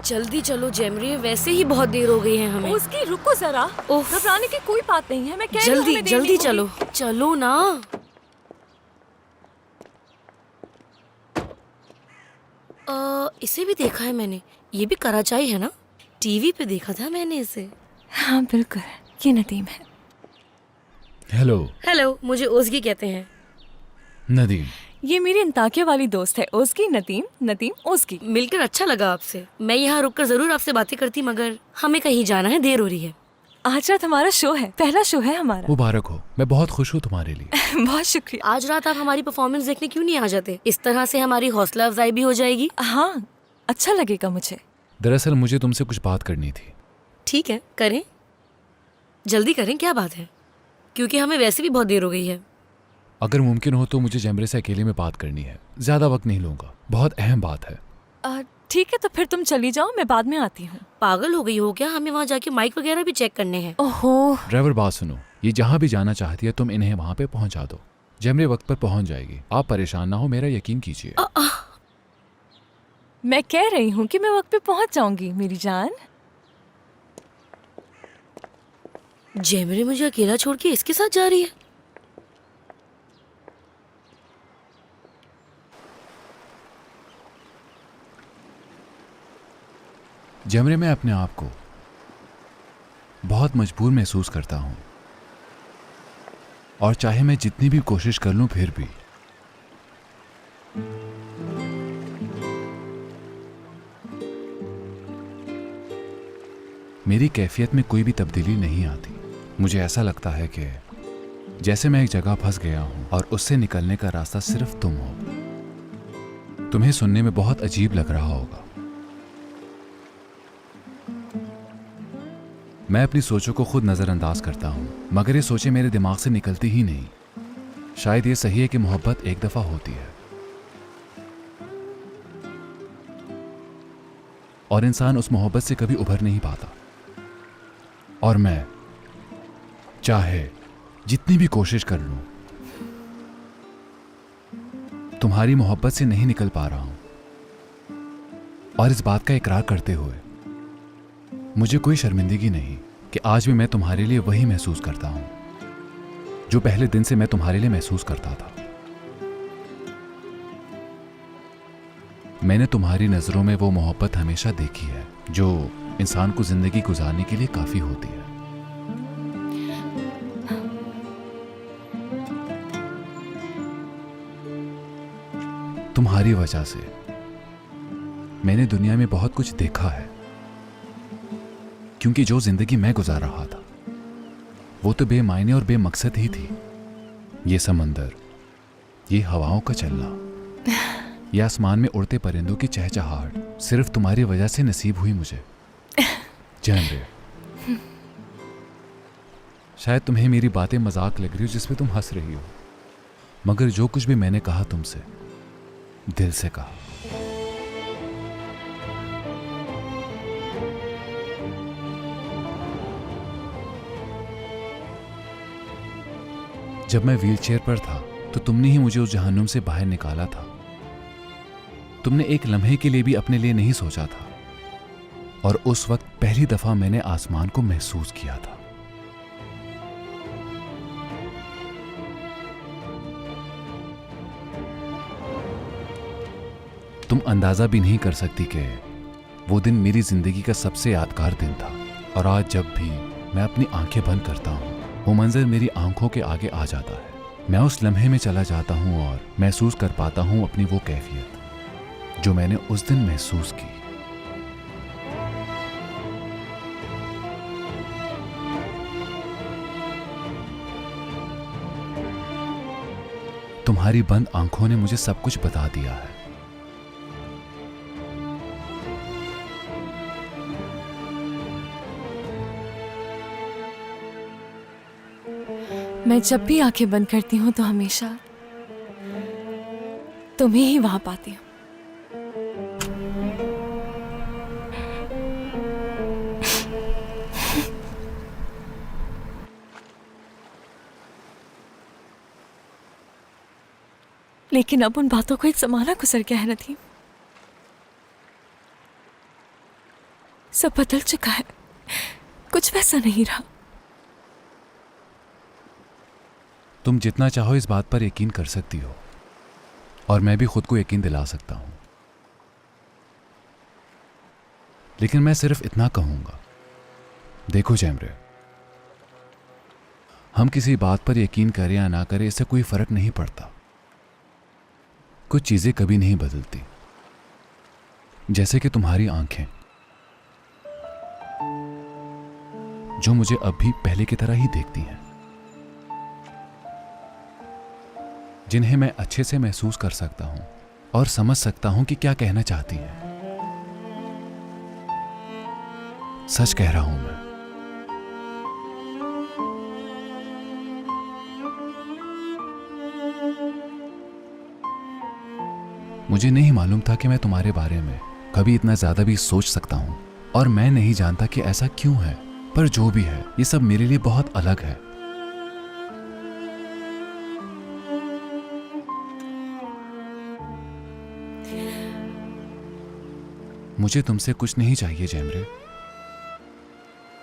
जल्दी चलो जेमरी, वैसे ही बहुत देर हो गई है हमें। उसकी रुको जरा, उफ। घबराने की कोई बात नहीं है। मैं कह रही हूँ जल्दी हमें देर जल्दी नहीं चलो, होगी। चलो ना। इसे भी देखा है मैंने, ये भी कराचाई है ना? टीवी पे देखा था मैंने इसे। हाँ बिल्कुल, ये नदीम है। हेलो। हेलो, मुझे ओज़गी कहते हैं। नदीम। ये मेरी अंताकिया वाली दोस्त है ओज़गी। नदीम, नदीम ओज़गी। मिलकर अच्छा लगा आपसे। मैं यहाँ रुककर जरूर आपसे बातें करती, मगर हमें कहीं जाना है, देर हो रही है। आज रात हमारा शो है, पहला शो है हमारा। मुबारक हो, मैं बहुत खुश हूँ तुम्हारे लिए। बहुत शुक्रिया। आज रात आप हमारी परफॉर्मेंस देखने क्यों नहीं आ जाते? इस तरह से हमारी हौसला अफजाई भी हो जाएगी। हाँ, अच्छा लगेगा मुझे। दरअसल मुझे तुमसे कुछ बात करनी थी। ठीक है, करें। जल्दी करें, क्या बात है? क्योंकि हमें वैसे भी बहुत देर हो गई है। अगर मुमकिन हो तो मुझे जेमरे से अकेले में बात करनी है। ज्यादा वक्त नहीं लूंगा, बहुत अहम बात है। ठीक है, तो फिर तुम चली जाओ, मैं बाद में आती हूँ। पागल हो गई हो क्या? हमें वहाँ जाके माइक वगैरह भी चेक करने हैं। ओहो। ड्राइवर, बात सुनो, ये जहाँ भी जाना चाहती है तुम इन्हें वहाँ पे पहुँचा दो। जेमरे वक्त पर पहुँच जाएगी, आप परेशान ना हो, मेरा यकीन कीजिए। मैं कह रही हूँ कि मैं वक्त पे पहुँच जाऊंगी मेरी जान। जेमरे मुझे अकेला छोड़ के इसके साथ जा रही है। जेमरे, मैं अपने आप को बहुत मजबूर महसूस करता हूँ, और चाहे मैं जितनी भी कोशिश कर लूं फिर भी मेरी कैफियत में कोई भी तब्दीली नहीं आती। मुझे ऐसा लगता है कि जैसे मैं एक जगह फंस गया हूं और उससे निकलने का रास्ता सिर्फ तुम हो। तुम्हें सुनने में बहुत अजीब लग रहा होगा। मैं अपनी सोचों को खुद नजरअंदाज करता हूं, मगर ये सोचें मेरे दिमाग से निकलती ही नहीं। शायद ये सही है कि मोहब्बत एक दफा होती है और इंसान उस मोहब्बत से कभी उभर नहीं पाता। और मैं चाहे जितनी भी कोशिश कर लूं, तुम्हारी मोहब्बत से नहीं निकल पा रहा हूं। और इस बात का इकरार करते हुए मुझे कोई शर्मिंदगी नहीं कि आज भी मैं तुम्हारे लिए वही महसूस करता हूं जो पहले दिन से मैं तुम्हारे लिए महसूस करता था। मैंने तुम्हारी नजरों में वो मोहब्बत हमेशा देखी है जो इंसान को जिंदगी गुजारने के लिए काफी होती है। तुम्हारी वजह से मैंने दुनिया में बहुत कुछ देखा है, क्योंकि जो जिंदगी मैं गुजार रहा था वो तो बेमायने और बेमकसद ही थी। ये समंदर, ये हवाओं का चलना, ये आसमान में उड़ते परिंदों की चहचहाहट सिर्फ तुम्हारी वजह से नसीब हुई मुझे। जेमरे, शायद तुम्हें मेरी बातें मजाक लग रही हो जिसमें तुम हंस रही हो, मगर जो कुछ भी मैंने कहा तुमसे दिल से कहा। जब मैं व्हीलचेयर पर था तो तुमने ही मुझे उस जहन्नुम से बाहर निकाला था। तुमने एक लम्हे के लिए भी अपने लिए नहीं सोचा था, और उस वक्त पहली दफा मैंने आसमान को महसूस किया था। तुम अंदाजा भी नहीं कर सकती कि वो दिन मेरी जिंदगी का सबसे यादगार दिन था। और आज जब भी मैं अपनी आंखें बंद करता हूं, वो मंजर मेरी आंखों के आगे आ जाता है। मैं उस लम्हे में चला जाता हूं और महसूस कर पाता हूं अपनी वो कैफियत जो मैंने उस दिन महसूस की। तुम्हारी बंद आंखों ने मुझे सब कुछ बता दिया है। मैं जब भी आंखें बंद करती हूँ तो हमेशा तुम्हें ही वहां पाती हूँ। लेकिन अब उन बातों को एक जमाना गुजर गया है नदीम। सब बदल चुका है, कुछ वैसा नहीं रहा। तुम जितना चाहो इस बात पर यकीन कर सकती हो, और मैं भी खुद को यकीन दिला सकता हूं। लेकिन मैं सिर्फ इतना कहूंगा, देखो जैमरे, हम किसी बात पर यकीन करें या ना करें, इससे कोई फर्क नहीं पड़ता। कुछ चीजें कभी नहीं बदलती, जैसे कि तुम्हारी आंखें, जो मुझे अब भी पहले की तरह ही देखती हैं, जिन्हें मैं अच्छे से महसूस कर सकता हूं और समझ सकता हूं कि क्या कहना चाहती हैं। सच कह रहा हूं मैं। मुझे नहीं मालूम था कि मैं तुम्हारे बारे में कभी इतना ज्यादा भी सोच सकता हूं, और मैं नहीं जानता कि ऐसा क्यों है, पर जो भी है ये सब मेरे लिए बहुत अलग है। मुझे तुमसे कुछ नहीं चाहिए जैमरे।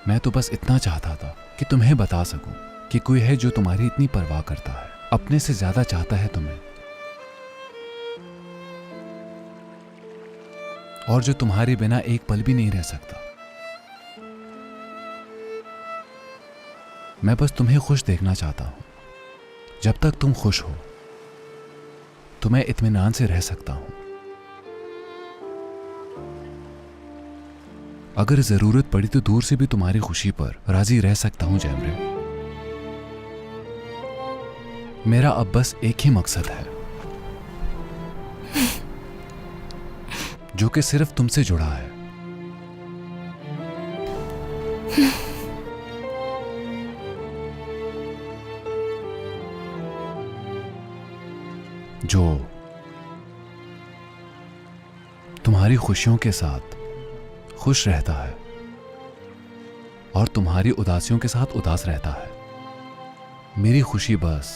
मैं तो बस इतना चाहता था कि तुम्हें बता सकूं कि कोई है जो तुम्हारी इतनी परवाह करता है, अपने से ज्यादा चाहता है तुम्हें, और जो तुम्हारे बिना एक पल भी नहीं रह सकता। मैं बस तुम्हें खुश देखना चाहता हूं। जब तक तुम खुश हो तो मैं इत्मीनान से रह सकता हूं। अगर जरूरत पड़ी तो दूर से भी तुम्हारी खुशी पर राजी रह सकता हूं जैमरे। मेरा अब बस एक ही मकसद है, जो कि सिर्फ तुमसे जुड़ा है। जो तुम्हारी खुशियों के साथ खुश रहता है और तुम्हारी उदासियों के साथ उदास रहता है। मेरी खुशी बस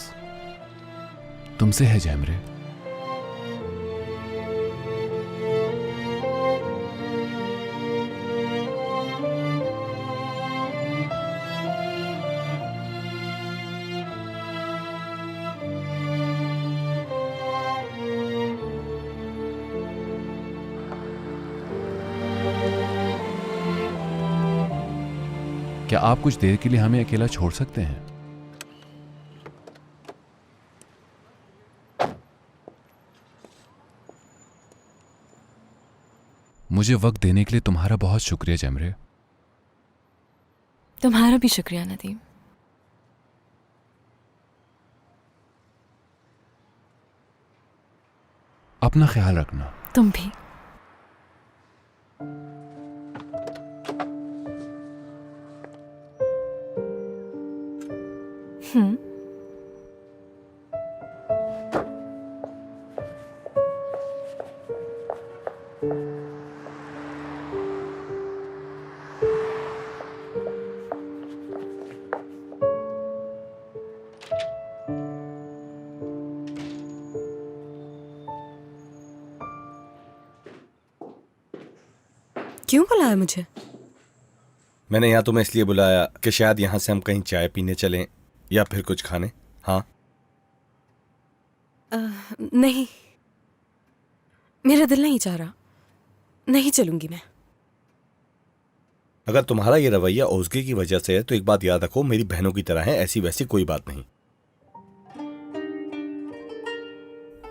तुमसे है जैमरे। क्या आप कुछ देर के लिए हमें अकेला छोड़ सकते हैं? मुझे वक्त देने के लिए तुम्हारा बहुत शुक्रिया जैमरे। तुम्हारा भी शुक्रिया नदीम। अपना ख्याल रखना। तुम भी। क्यों बुलाया मुझे? मैंने यहाँ तुम्हें इसलिए बुलाया कि शायद यहाँ से हम कहीं चाय पीने चलें या फिर कुछ खाने। हाँ? नहीं, मेरा दिल नहीं चाह रहा। नहीं चलूंगी मैं। अगर तुम्हारा ये रवैया ओज़गे की वजह से है तो एक बात याद रखो, मेरी बहनों की तरह है, ऐसी वैसी कोई बात नहीं।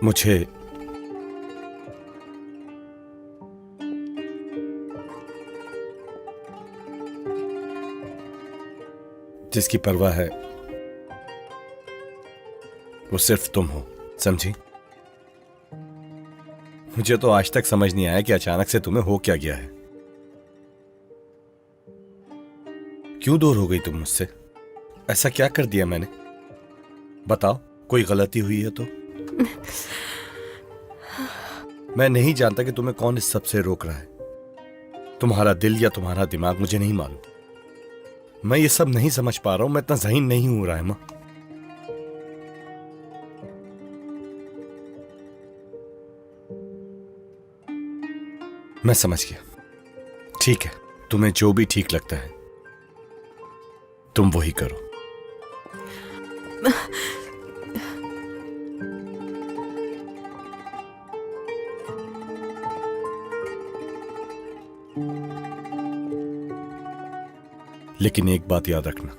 मुझे जिसकी परवाह है वो सिर्फ तुम हो, समझी? मुझे तो आज तक समझ नहीं आया कि अचानक से तुम्हें हो क्या गया है। क्यों दूर हो गई तुम मुझसे? ऐसा क्या कर दिया मैंने? बताओ, कोई गलती हुई है तो? मैं नहीं जानता कि तुम्हें कौन इस सब से रोक रहा है, तुम्हारा दिल या तुम्हारा दिमाग, मुझे नहीं मालूम। मैं ये सब नहीं समझ पा रहा हूं। मैं इतना ज़हीन नहीं हूं राहिमा। मैं समझ गया। ठीक है, तुम्हें जो भी ठीक लगता है तुम वही करो। लेकिन एक बात याद रखना,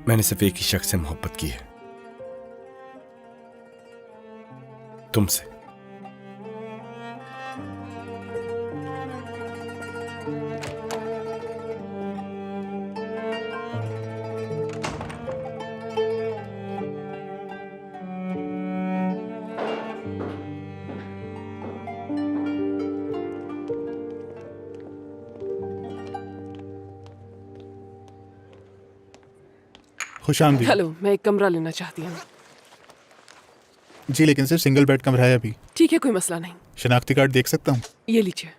मैंने सिर्फ एक ही शख्स से मोहब्बत की है, तुमसे। खुशामदीद। हेलो, मैं एक कमरा लेना चाहती हूँ। जी लेकिन सिर्फ सिंगल बेड कमरा है अभी। ठीक है, कोई मसला नहीं। शनाख्ती कार्ड देख सकता हूँ? ये लीजिए।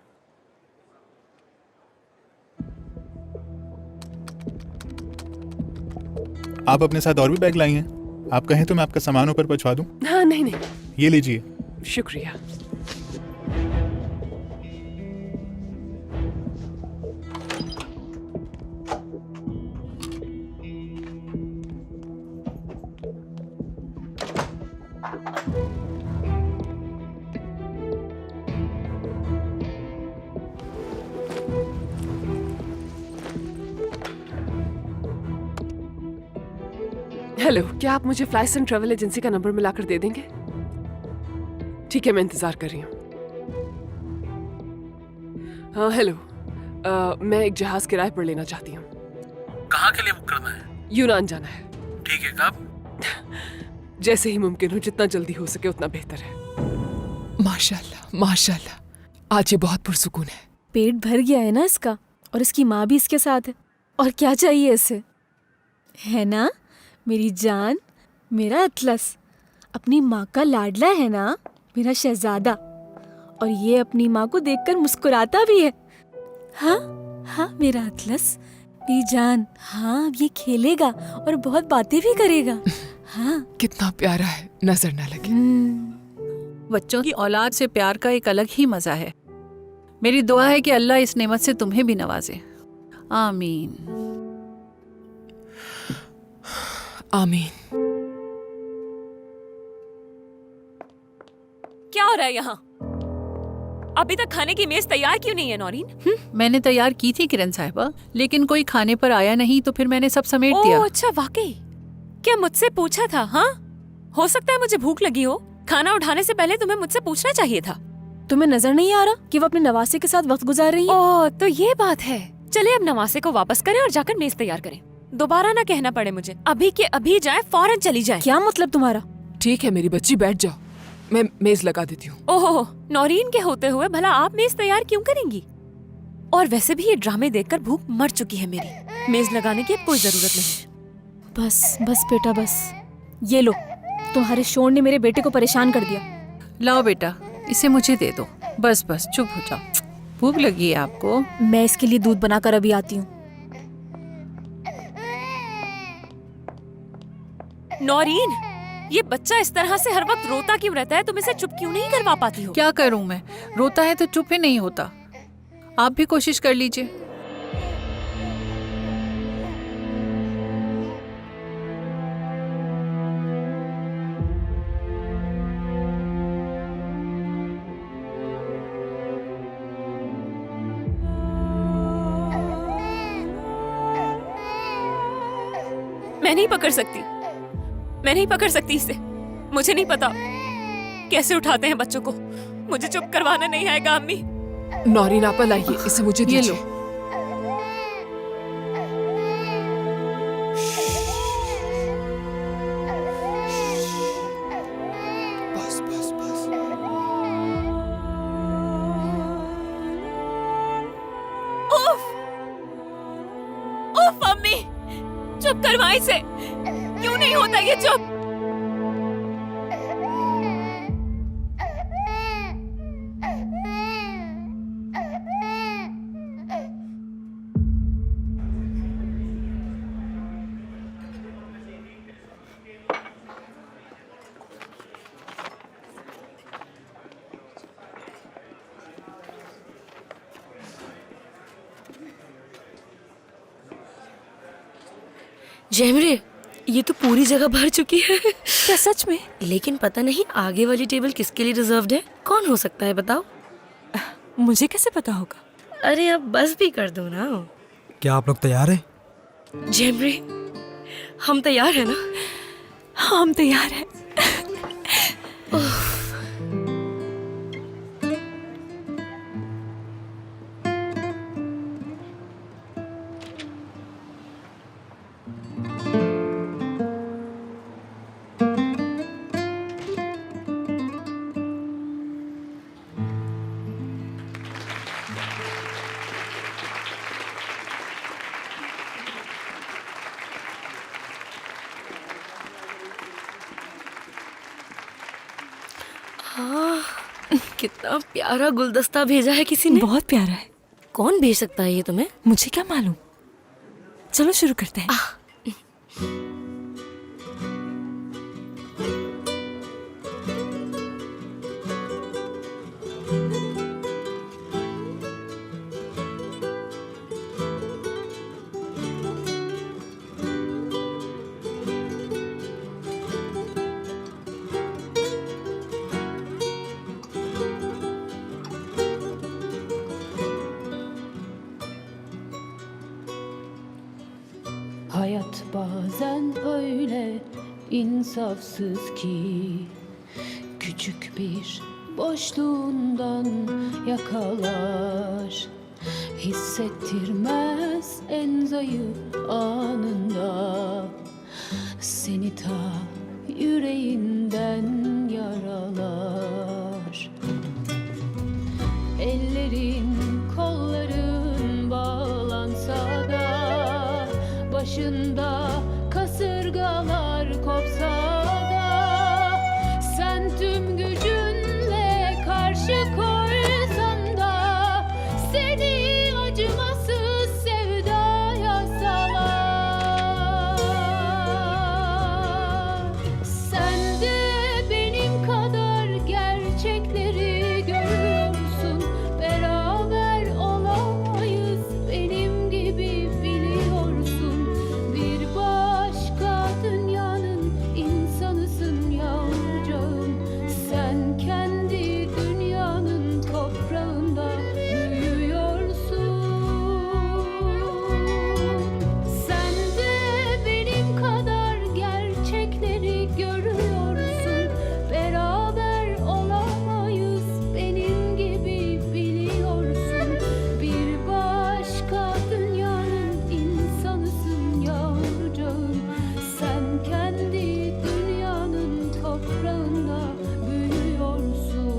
आप अपने साथ और भी बैग लाई हैं? आप कहें तो मैं आपका सामान ऊपर पहुंचवा दूं? हाँ, नहीं नहीं, ये लीजिए। शुक्रिया। हेलो, क्या आप मुझे फ्लाइट्स एंड ट्रैवल एजेंसी का नंबर मिलाकर दे देंगे? ठीक है, मैं इंतजार कर रही हूँ। हाँ हेलो, मैं एक जहाज किराए पर लेना चाहती हूँ। कहाँ के लिए बुक करना है? यूनान जाना है। ठीक है, कब? जैसे ही मुमकिन हो, जितना जल्दी हो सके उतना बेहतर है। माशाल्लाह माशाल्लाह, आज ये बहुत पुरसुकून है। पेट भर गया है ना इसका, और इसकी माँ भी इसके साथ है। और क्या चाहिए इसे, है ना मेरी जान, मेरा अतलस। अपनी माँ का लाडला है ना, मेरा शहजादा। और ये अपनी माँ को देखकर मुस्कुराता भी है। हाँ हाँ मेरा अतलस, मेरी जान। हाँ अब ये खेलेगा और बहुत बातें भी करेगा। हाँ कितना प्यारा है, नजर ना लगे। बच्चों की औलाद से प्यार का एक अलग ही मजा है। मेरी दुआ है कि अल्लाह इस नेमत से तुम्हें भी नवाजे। आमीन आमीन। क्या हो रहा है यहाँ? अभी तक खाने की मेज तैयार क्यों नहीं है नौरीन? मैंने तैयार की थी किरण साहिबा, लेकिन कोई खाने पर आया नहीं तो फिर मैंने सब समेट दिया। ओह अच्छा, वाकई? क्या मुझसे पूछा था? हाँ, हो सकता है मुझे भूख लगी हो। खाना उठाने से पहले तुम्हें मुझसे पूछना चाहिए था। तुम्हें नजर नहीं आ रहा कि वो अपने नवासे के साथ वक्त गुजार रही है? ओह तो ये बात है। चले अब नवासे को वापस करें और जाकर मेज तैयार करें। दोबारा ना कहना पड़े मुझे। अभी के अभी जाए, फौरन चली जाए। क्या मतलब तुम्हारा? ठीक है मेरी बच्ची, बैठ जाओ, मैं मेज लगा देती हूँ। ओहो, नौरीन के होते हुए भला आप मेज तैयार क्यों करेंगी? और वैसे भी ये ड्रामे देखकर भूख मर चुकी है मेरी। मेज लगाने की अब कोई जरूरत नहीं। बस बस बेटा बस। ये लो, तुम्हारे शोर ने मेरे बेटे को परेशान कर दिया। लाओ बेटा, इसे मुझे दे दो। बस बस चुप हो जाओ। भूख लगी है आपको? मैं इसके लिए दूध बनाकर अभी आती हूँ। नौरीन, ये बच्चा इस तरह से हर वक्त रोता क्यों रहता है? तुम इसे चुप क्यों नहीं करवा पाती हो? क्या करूं मैं, रोता है तो चुप ही नहीं होता। आप भी कोशिश कर लीजिए। मैं नहीं पकड़ सकती, मैं नहीं पकड़ सकती इसे। मुझे नहीं पता कैसे उठाते हैं बच्चों को। मुझे चुप करवाना नहीं आएगा अम्मी। नौरीन आपा लाइए, इसे मुझे ये दीजिए। लो। बस बस बस। उफ! उफ अम्मी, चुप करवा इसे। क्यों नहीं होता ये चुप? जैमरे, ये तो पूरी जगह भर चुकी है। क्या सच में? लेकिन पता नहीं आगे वाली टेबल किसके लिए रिजर्व्ड है। कौन हो सकता है बताओ? मुझे कैसे पता होगा? अरे अब बस भी कर दो ना। क्या आप लोग तैयार हैं? जैमरे, हम तैयार है ना? हाँ, हम तैयार हैं। कितना प्यारा गुलदस्ता भेजा है किसी ने। बहुत प्यारा है। कौन भेज सकता है ये तुम्हें? मुझे क्या मालूम। चलो शुरू करते हैं। Hayat bazen öyle insafsız ki küçük bir boşluğundan yakalar. Hissettirmez en zayıf anında seni ta yüreğinden yaralar. Ellerin kolların bağlansa da başında kasırgalar kopsa da sen tüm gücünle karşı koysan da seni acımasız sevdaya salar. Sen de benim kadar gerçekleri görüyorsun. Beraber olamayız benim gibi biliyorsun. Bir başka dünyanın insanısın yavrucağım. Sen kendi dünyanın toprağında büyüyorsun. Sen de benim kadar gerçekleri görüyorsun. Beraber olamayız benim gibi biliyorsun. Bir başka dünyanın insanısın yavrucağım. Sen kendi dünyanın toprağında büyüyorsun.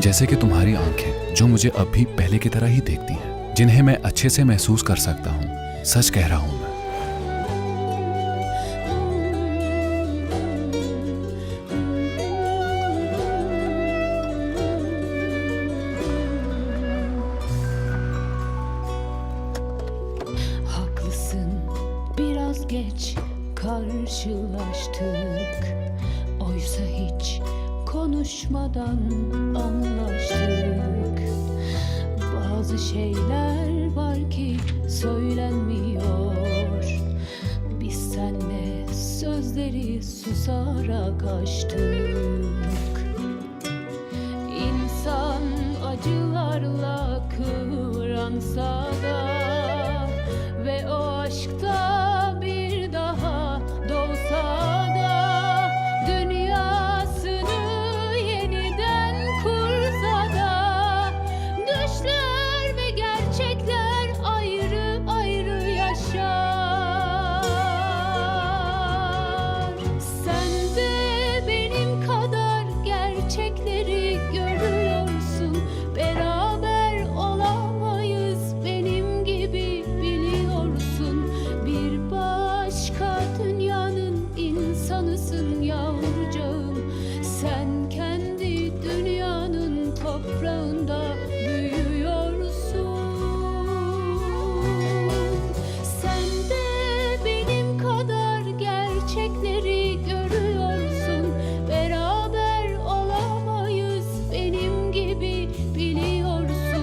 जैसे कि तुम्हारी आंखें जो मुझे अब भी पहले की तरह ही देखती हैं, जिन्हें मैं अच्छे से महसूस कर सकता हूँ। सच कह रहा हूँ मैं। Haklısın, biraz geç karşılaştık. Oysa hiç konuşmadan anlaştık. Bazı şeyler var ki söylenmiyor. Biz senle sözleri susarak açtık. İnsan acılarla kıvransa da ve o aşkta bir daha doğsa da dünyasını yeniden kursa da düşler ve gerçekler ayrı ayrı yaşar. Sen de benim kadar gerçekleri görüyorsun. Beraber olamayız benim gibi biliyorsun. Bir başka dünyanın insanısın yavrucağım. Sen kendi dünyanın toprağında büyüyorsun. Sen de benim kadar gerçekleri görüyorsun. Beraber olamayız benim gibi biliyorsun.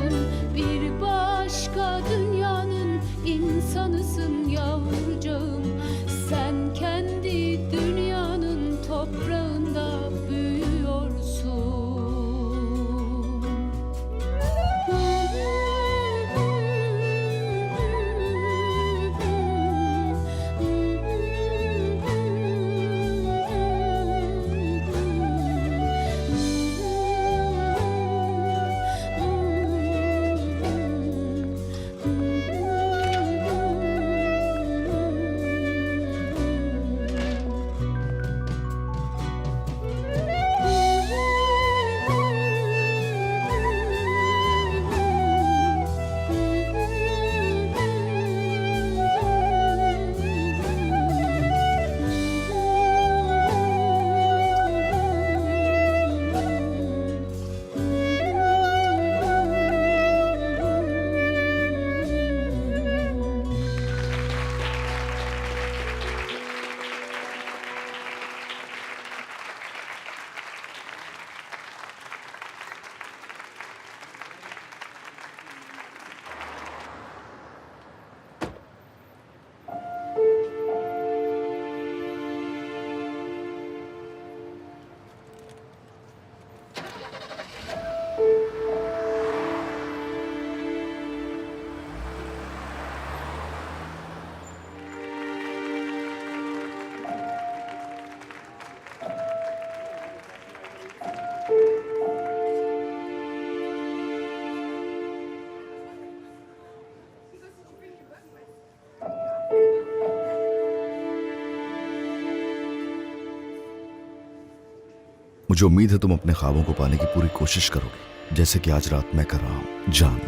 मुझे उम्मीद है तुम अपने ख्वाबों को पाने की पूरी कोशिश करोगे, जैसे कि आज रात मैं कर रहा हूं। जान,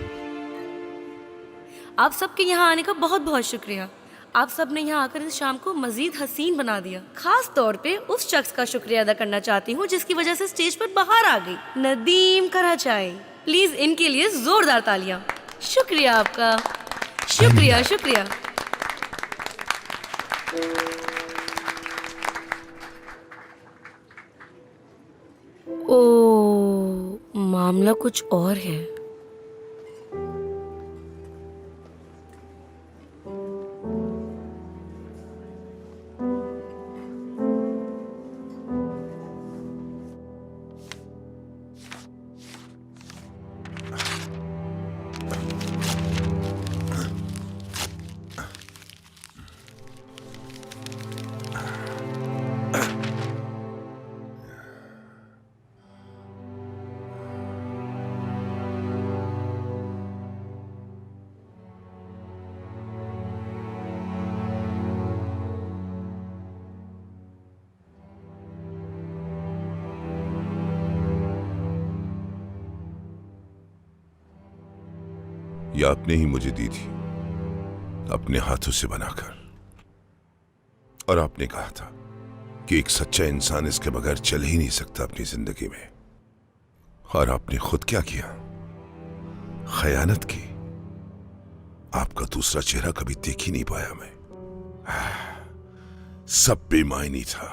आप सबके यहाँ आने का बहुत बहुत शुक्रिया। आप सब ने यहाँ आकर इस शाम को मजीद हसीन बना दिया। खास तौर पे उस शख्स का शुक्रिया अदा करना चाहती हूँ जिसकी वजह से स्टेज पर बाहर आ गई, नदीम कराचाई। प्लीज इनके लिए जोरदार तालियां। शुक्रिया आपका, शुक्रिया शुक्रिया। ओ, मामला कुछ और है। ये आपने ही मुझे दी थी, अपने हाथों से बनाकर। और आपने कहा था कि एक सच्चा इंसान इसके बगैर चल ही नहीं सकता अपनी जिंदगी में। और आपने खुद क्या किया? खयानत की। आपका दूसरा चेहरा कभी देख ही नहीं पाया मैं। सब बेमायनी था।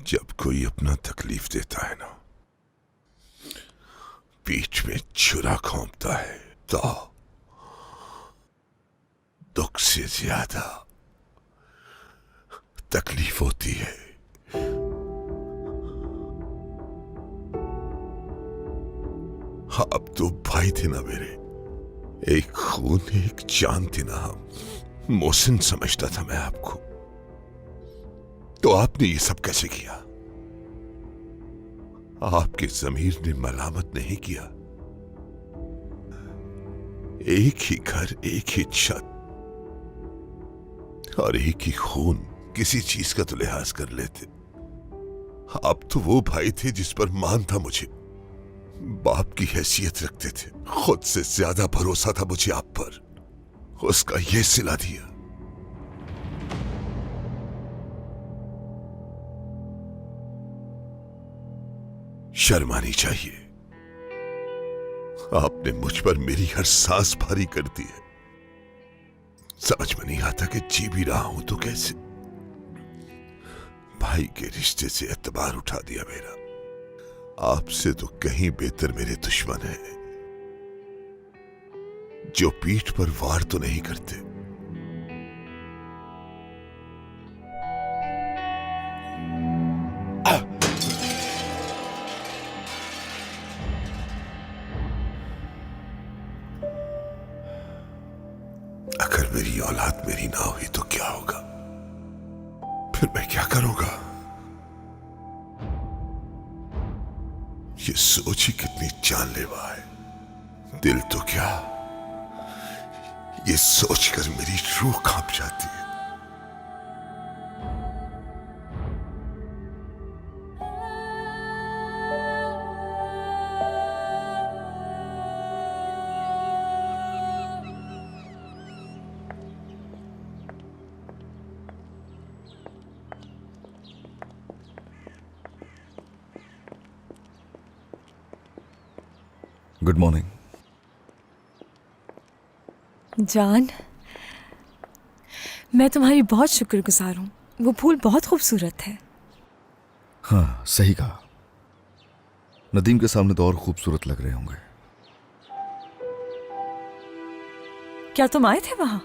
जब कोई अपना तकलीफ देता है ना, पीठ में छुरा घोंपता है, तो दुख से ज्यादा तकलीफ होती है। आप तो भाई थे ना मेरे, एक खून एक जान थी ना हम। मोहसिन समझता था मैं आपको, तो आपने ये सब कैसे किया? आपके ज़मीर ने मलामत नहीं किया। एक ही घर, एक ही छत और एक ही खून, किसी चीज का तो लिहाज कर लेते। आप तो वो भाई थे जिस पर मान था मुझे, बाप की हैसियत रखते थे। खुद से ज्यादा भरोसा था मुझे आप पर, उसका ये सिला दिया। शर्म आनी चाहिए। आपने मुझ पर मेरी हर सांस भारी कर दी है। समझ में नहीं आता कि जी भी रहा हूं तो कैसे। भाई के रिश्ते से एतबार उठा दिया मेरा। आपसे तो कहीं बेहतर मेरे दुश्मन हैं, जो पीठ पर वार तो नहीं करते, तुम्हारी औलाद मेरी ना हुई तो क्या होगा? फिर मैं क्या करूंगा? ये सोच ही कितनी जानलेवा है। दिल तो क्या, ये सोचकर मेरी रूह कांप जाती है। Good morning. जान, मैं तुम्हारी बहुत शुक्रगुजार हूँ। वो फूल बहुत खूबसूरत है। हाँ, सही कहा। नदीम के सामने तो और खूबसूरत लग रहे होंगे। क्या तुम आए थे वहां?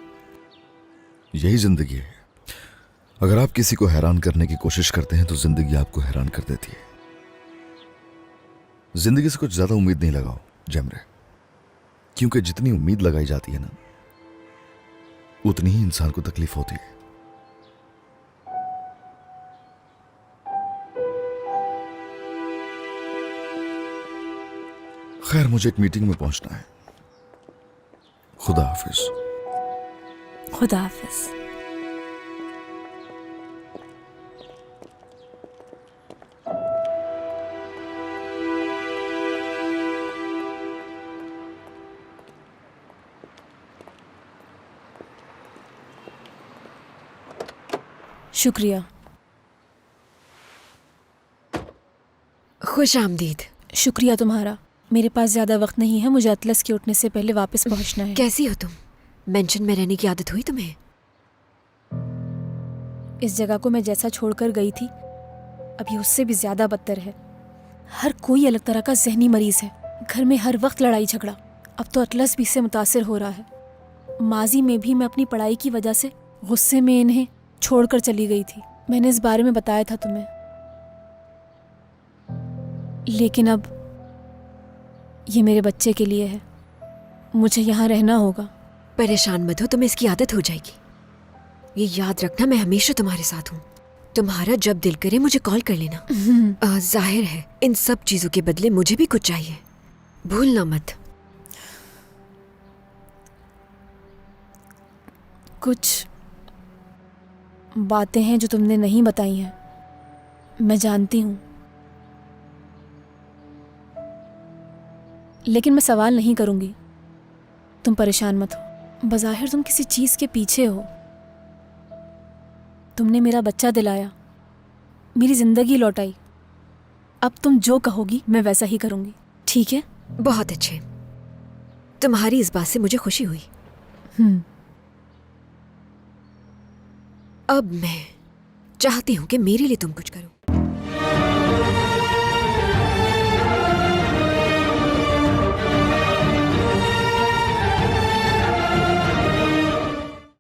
यही जिंदगी है। अगर आप किसी को हैरान करने की कोशिश करते हैं तो जिंदगी आपको हैरान कर देती है। जिंदगी से कुछ ज्यादा उम्मीद नहीं लगाओ जमरे, क्योंकि जितनी उम्मीद लगाई जाती है ना, उतनी ही इंसान को तकलीफ होती है। खैर, मुझे एक मीटिंग में पहुंचना है। खुदा हाफिज। खुदा हाफिज। शुक्रिया। खुश आमदीद। शुक्रिया तुम्हारा। मेरे पास ज्यादा वक्त नहीं है, मुझे अतलस के उठने से पहले वापस पहुंचना है। कैसी हो तुम? मेंशन में रहने की आदत हुई तुम्हें? इस जगह को मैं जैसा छोड़कर गई थी, अभी उससे भी ज्यादा बदतर है। हर कोई अलग तरह का जहनी मरीज है। घर में हर वक्त लड़ाई झगड़ा। अब तो अतलस भी इससे मुतासिर हो रहा है। माजी में भी मैं अपनी पढ़ाई की वजह से गुस्से में इन्हें छोड़कर चली गई थी। मैंने इस बारे में बताया था तुम्हें, लेकिन अब ये मेरे बच्चे के लिए है। मुझे यहाँ रहना होगा। परेशान मत हो, तुम्हें इसकी आदत हो जाएगी। ये याद रखना, मैं हमेशा तुम्हारे साथ हूँ। तुम्हारा जब दिल करे मुझे कॉल कर लेना। जाहिर है इन सब चीजों के बदले मुझे भी कुछ चाहिए, भूलना मत। कुछ बातें हैं जो तुमने नहीं बताई हैं, मैं जानती हूँ, लेकिन मैं सवाल नहीं करूंगी। तुम परेशान मत हो। बज़ाहिर तुम किसी चीज के पीछे हो। तुमने मेरा बच्चा दिलाया, मेरी जिंदगी लौटाई। अब तुम जो कहोगी मैं वैसा ही करूंगी, ठीक है? बहुत अच्छे। तुम्हारी इस बात से मुझे खुशी हुई। अब मैं चाहती हूँ कि मेरे लिए तुम कुछ करो।